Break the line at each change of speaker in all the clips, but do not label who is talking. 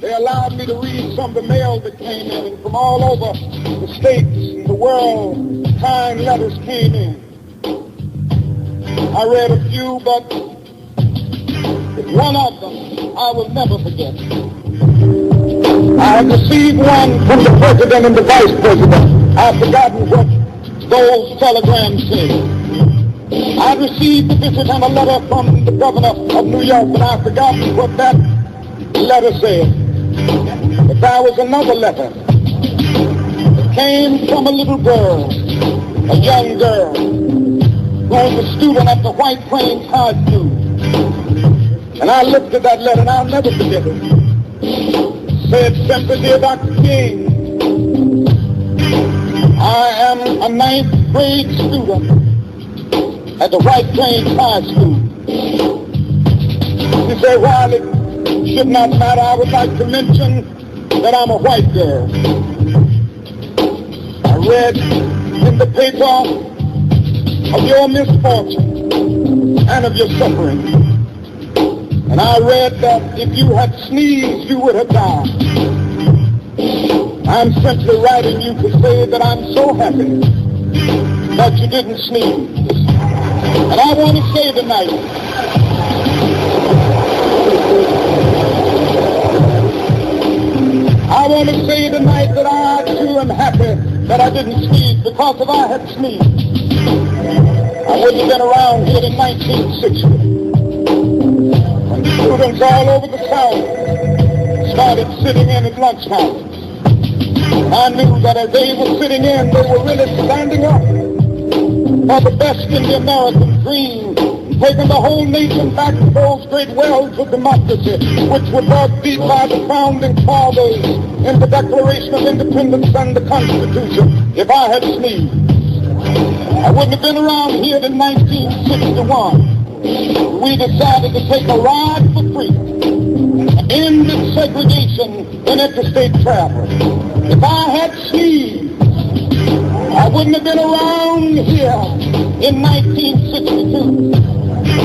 they allowed me to read some of the mail that came in, and from all over the states and the world, kind letters came in. I read a few, but one of them I will never forget. I have received one from the president and the vice president. I've forgotten what those telegrams say. I received a visit and a letter from the governor of New York, but I've forgotten what that letter said. But there was another letter. It came from a little girl, a young girl, who was a student at the White Plains High School. And I looked at that letter, and I'll never forget it. It said simply, "Dear Dr. King, I am a 9th grade student at the White Plains High School." She said, "While it should not matter, I would like to mention that I'm a white girl. I read in the paper of your misfortune and of your suffering. And I read that if you had sneezed, you would have died. I'm simply writing you to say that I'm so happy that you didn't sneeze. And I want to say tonight, that I too am happy that I didn't sneeze, because if I had sneezed, I wouldn't have been around here in 1960. When students all over the South started sitting in at lunchtime, I knew that as they were sitting in, they were really standing up for the best in the American dream, taking the whole nation back to those great wells of democracy, which were dug deep by the founding fathers in the Declaration of Independence and the Constitution. If I had sneezed, I wouldn't have been around here in 1961. We decided to take a ride for freedom, ended segregation in interstate travel. If I had sneezed, I wouldn't have been around here in 1962.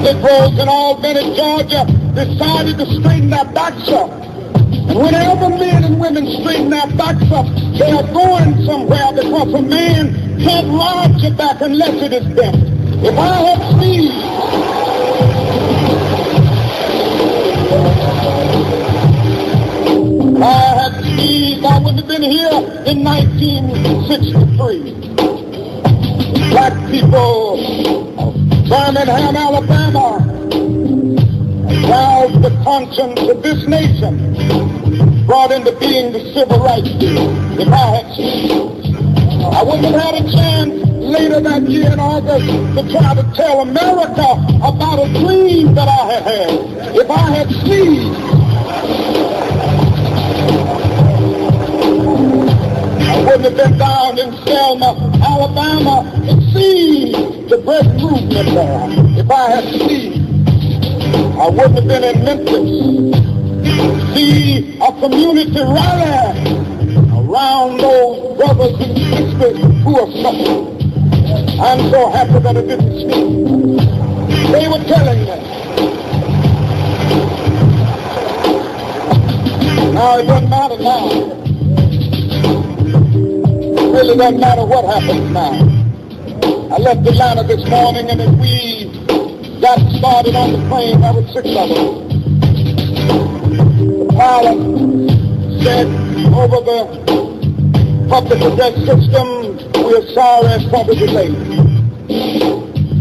Negroes in Albany, Georgia, decided to straighten their backs up. And whenever men and women straighten their backs up, they are going somewhere, because a man can't ride your back unless it is bent. If I had sneezed, I wouldn't have been here in 1963. Black people of Birmingham, Alabama, roused the conscience of this nation, brought into being the Civil Rights Bill. If I had sneezed, I wouldn't have had a chance later that year in August to try to tell America about a dream that I had had. If I had sneezed, I wouldn't have been down in Selma, Alabama, and see the bread movement there. If I had sneezed, I wouldn't have been in Memphis to see a community rally around those brothers and sisters who are suffering. I'm so happy that I didn't sneeze. They were telling me. Now it doesn't matter now. It really doesn't matter what happens now. I left Atlanta this morning, and as we got started on the plane, there were 6 of us. The pilot said over the public address system, "We're sorry for the delay,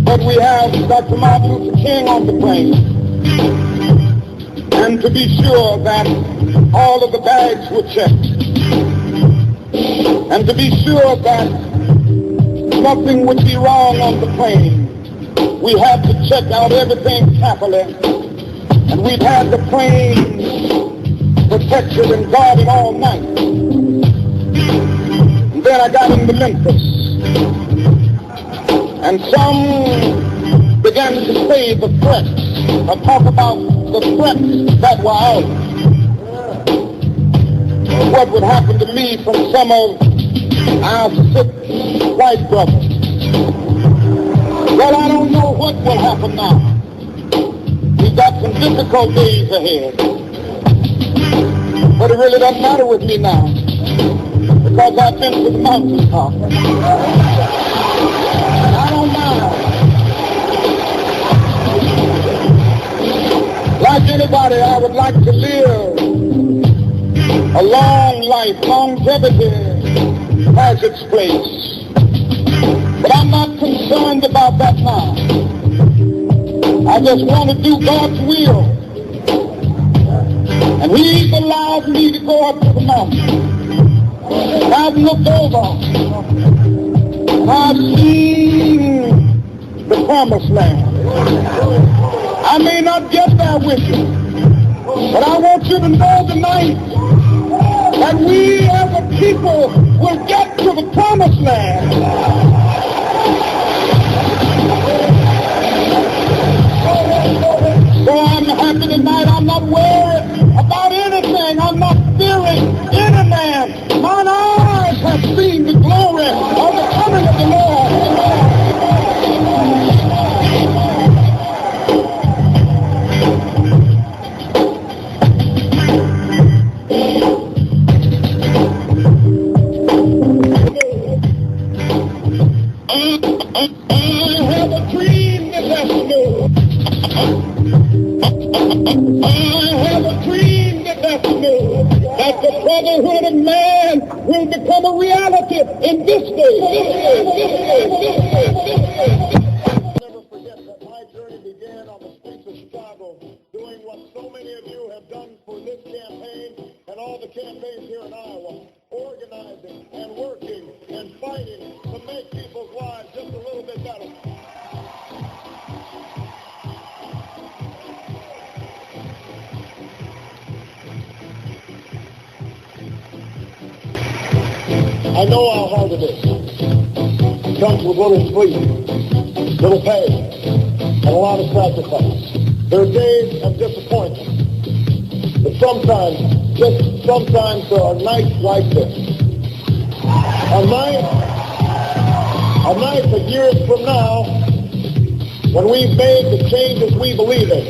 but we have Dr. Martin Luther King on the plane, and to be sure that all of the bags were checked, and to be sure that nothing would be wrong on the plane, we had to check out everything carefully, and we've had the plane protected and guarded all night." And then I got into Memphis, and some began to say the threats, or talk about the threats that were out. What would happen to me from some of our sick white brothers? Well, I don't know what will happen now. We've got some difficult days ahead. But it really doesn't matter with me now, because I've been to the mountaintop. I don't mind. Like anybody, I would like to live a long life. Longevity has its place. But I'm not concerned about that now. I just want to do God's will. And He's allowed me to go up to the mountain. And I've looked over and I've seen the promised land. I may not get there with you, but I want you to know tonight that we as a people will get to the promised land. So I'm happy tonight. I'm not worried about anything. I'm not fearing any man. Mine eyes have seen the glory of the coming of the Lord. I have a dream this afternoon. I have a dream this afternoon that the brotherhood of man will become a reality in this day. I'll never forget that my journey began on the streets of Chicago, doing what so many of you have done for this campaign and all the campaigns here in Iowa, organizing and working and fighting to make people's lives just a little bit better. I know how hard it is. It comes with little sleep, little pain, and a lot of sacrifice. There are days of disappointment. But sometimes there are nights like this. A night of years from now, when we've made the changes we believe in,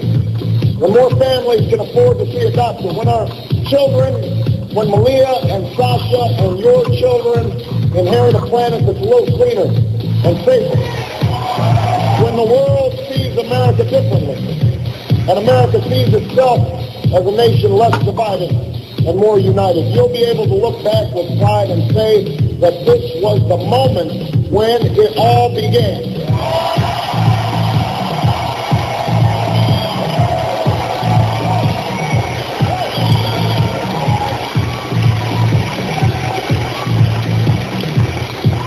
when more families can afford to see a doctor, when our children, when Malia and Sasha and your children inherit a planet that's a little cleaner and safer, when the world sees America differently, and America sees itself as a nation less divided and more united, you'll be able to look back with pride and say that this was the moment when it all began.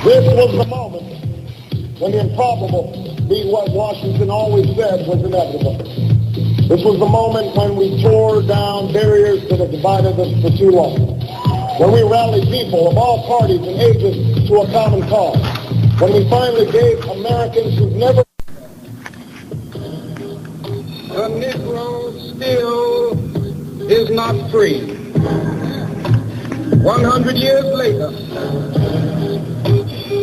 This was the moment when the improbable, being what Washington always said, was inevitable. This was the moment when we tore down barriers that have divided us for too long. When we rallied people of all parties and ages to a common cause. When we finally gave Americans who've never... The Negro still is not free. 100 years later,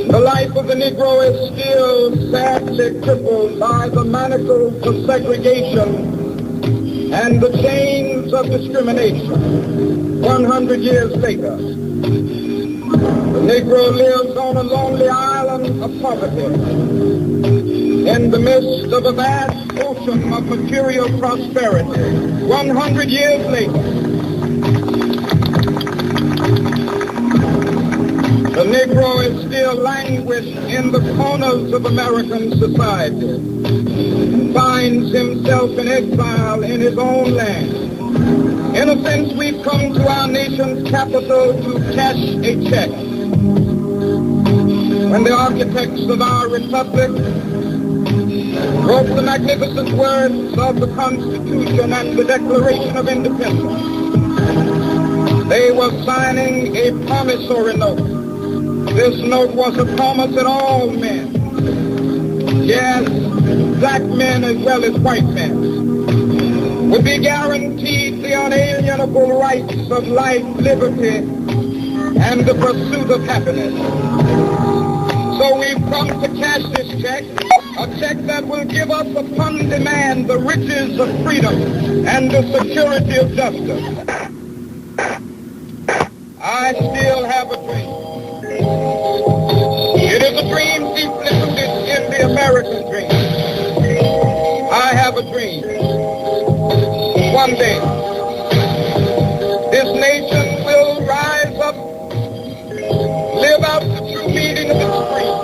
the life of the Negro is still sadly crippled by the manacles of segregation and the chains of discrimination. 100 years later, the Negro lives on a lonely island of poverty in the midst of a vast ocean of material prosperity. 100 years later, the Negro is still languished in the corners of American society, finds himself in exile in his own land. In a sense, we've come to our nation's capital to cash a check. When the architects of our republic wrote the magnificent words of the Constitution and the Declaration of Independence, they were signing a promissory note. This note was a promise that all men, yes, black men as well as white men, would be guaranteed the unalienable rights of life, liberty, and the pursuit of happiness. So we've come to cash this check, a check that will give us upon demand the riches of freedom and the security of justice. I still have a dream. It is a dream deeply rooted in the American dream. I have a dream. One day, this nation will rise up, live out the true meaning of its creed.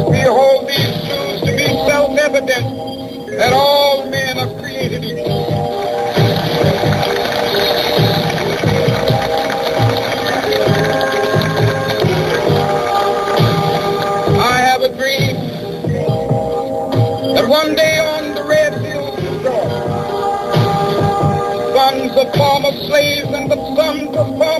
We hold these truths to be self-evident that all men are created equal. I have a dream that one day on the red hills of Georgia, sons of former slaves and the sons of former